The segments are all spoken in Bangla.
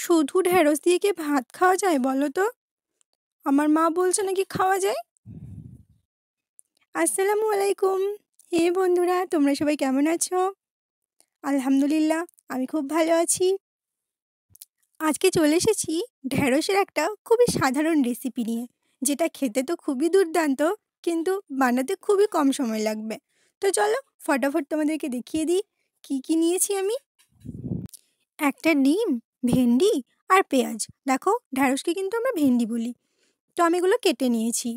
শুধু ঢেঁড়স দিয়ে কি ভাত খাওয়া যায় বলো তো? আমার মা বলছে নাকি খাওয়া যায়। আসসালামু আলাইকুম। হে বন্ধুরা, তোমরা সবাই কেমন আছো? আলহামদুলিল্লাহ, আমি খুব ভালো আছি। আজকে চলে এসেছি ঢেঁড়সের একটা খুবই সাধারণ রেসিপি নিয়ে, যেটা খেতে তো খুবই দুর্দান্ত, কিন্তু বানাতে খুবই কম সময় লাগবে। তো চলো ফটাফট তোমাদেরকে দেখিয়ে দিই কি কি নিয়েছি আমি। একটা ডিম, ভেন্ডি আর পেঁয়াজ। দেখো, ঢেঁড়সকে কিন্তু আমরা ভেন্ডি বলি। তো আমি এগুলো কেটে নিয়েছি।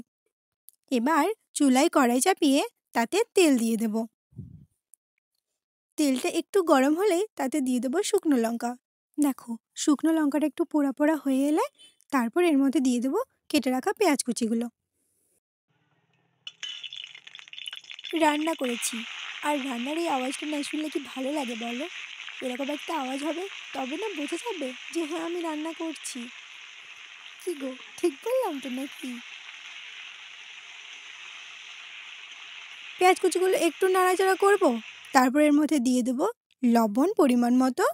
এবার চুলায় কড়াই চাপিয়ে তাতে তেল দিয়ে দেব। তেলটা একটু গরম হলেই তাতে দিয়ে দেবো শুকনো লঙ্কা। দেখো, শুকনো লঙ্কাটা একটু পোড়া পোড়া হয়ে এলে তারপর এর মধ্যে দিয়ে দেবো কেটে রাখা পেঁয়াজ কুচিগুলো। রান্না করেছি, আর রান্নার এই আওয়াজটা না শুনলে কি ভালো লাগে বলো? এরকম একটা আওয়াজ হবে, তবে না বোঝা যাবে যে হ্যাঁ আমি রান্না করছি। কি গো, ঠিক বললাম তো নাকি? পেঁয়াজ কুচিগুলো একটু নাড়াচাড়া করব, তারপর এর মধ্যে দিয়ে দেবো লবণ পরিমাণ মতো,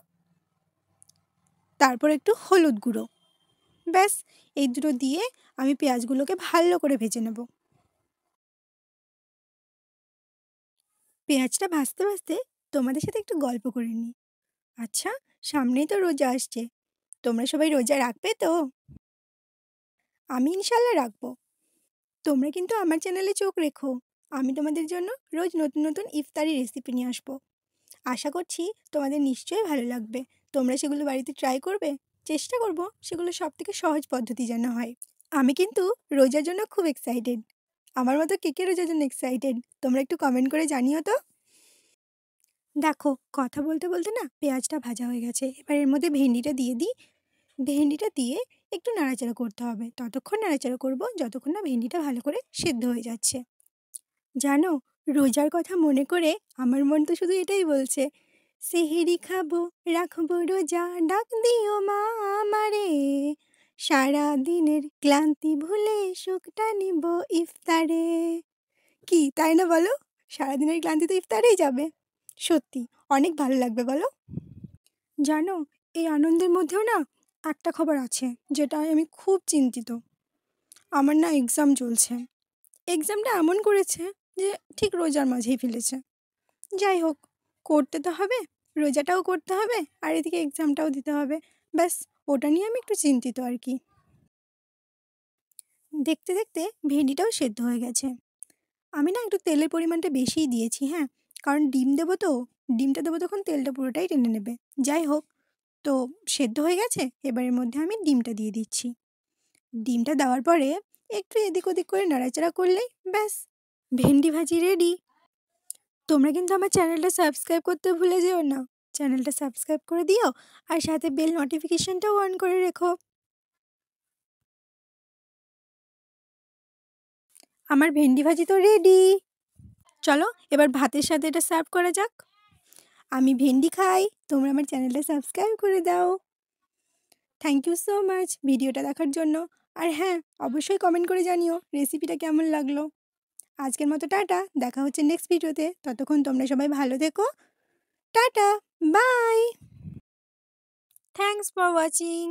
তারপর একটু হলুদ গুঁড়ো। ব্যাস, এই দুটো দিয়ে আমি পেঁয়াজগুলোকে ভালো করে ভেজে নেব। পেঁয়াজটা ভাজতে ভাজতে তোমাদের সাথে একটু গল্প করে নিই। আচ্ছা, সামনেই তো রোজা আসছে, তোমরা সবাই রোজা রাখবে তো? আমি ইনশাল্লাহ রাখবো। তোমরা কিন্তু আমার চ্যানেলে চোখ রেখো, আমি তোমাদের জন্য রোজ নতুন নতুন ইফতারি রেসিপি নিয়ে আসবো। আশা করছি তোমাদের নিশ্চয়ই ভালো লাগবে। তোমরা সেগুলো বাড়িতে ট্রাই করবে। চেষ্টা করব সেগুলো সবথেকে সহজ পদ্ধতি যেন হয়। আমি কিন্তু রোজার জন্য খুব এক্সাইটেড। আমার মতো কে কে রোজার জন্য এক্সাইটেড তোমরা একটু কমেন্ট করে জানিও তো। দেখো, কথা বলতে বলতে না পেঁয়াজটা ভাজা হয়ে গেছে। এবার এর মধ্যে ভেন্ডিটা দিয়ে দিই। ভেন্ডিটা দিয়ে একটু নাড়াচাড়া করতে হবে। ততক্ষণ নাড়াচাড়া করব যতক্ষণ না ভেন্ডিটা ভালো করে সেদ্ধ হয়ে যাচ্ছে। জানো, রোজার কথা মনে করে আমার মন তো শুধু এটাই বলছে, সেহেরি খাবো, রাখবো রোজা, ডাক দিও মা আমারে, সারা দিনের ক্লান্তি ভুলে সুখটা নিব ইফতারে। কি তাই না বলো? সারাদিনের ক্লান্তি তো ইফতারেই যাবে। সত্যি অনেক ভালো লাগবে বলো। জানো, এই আনন্দের মধ্যেও না একটা খবর আছে যেটা আমি খুব চিন্তিত। আমার না এক্সাম চলছে। এক্সামটা এমন করেছে যে ঠিক রোজার মাঝেই ফেলেছে। যাই হোক, করতে তো হবে, রোজাটাও করতে হবে আর এদিকে এক্সামটাও দিতে হবে। ব্যাস, ওটা নিয়ে আমি একটু চিন্তিত আর কি। দেখতে দেখতে ভেন্ডিটাও সেদ্ধ হয়ে গেছে। আমি না একটু তেলের পরিমাণটা বেশিই দিয়েছি, হ্যাঁ, কারণ ডিম দেবো তো। ডিমটা দেবো তখন তেলটা পুরোটাই টেনে নেবে। যাই হোক, তো সেদ্ধ হয়ে গেছে। এবারের মধ্যে আমি ডিমটা দিয়ে দিচ্ছি। ডিমটা দেওয়ার পরে একটু এদিক ওদিক করে নাড়াচাড়া করলেই ব্যাস, ভেন্ডি ভাজি রেডি। তোমরা কিন্তু আমার চ্যানেলটা সাবস্ক্রাইব করতে ভুলে যেও না। চ্যানেলটা সাবস্ক্রাইব করে দিও আর সাথে বেল নোটিফিকেশনটাও অন করে রেখো। আমার ভেন্ডি ভাজি তো রেডি। চলো এবার ভাতের সাথে এটা সার্ভ করা যাক। আমি ভেন্ডি খাই, তোমরা আমার চ্যানেলটা সাবস্ক্রাইব করে দাও। থ্যাংক ইউ সো মাচ ভিডিওটা দেখার জন্য। আর হ্যাঁ, অবশ্যই কমেন্ট করে জানিও রেসিপিটা কেমন লাগলো। আজকের মতো টাটা, দেখা হচ্ছে নেক্সট ভিডিওতে। ততক্ষণ তোমরা সবাই ভালো থেকো। Tata, bye. Thanks for watching.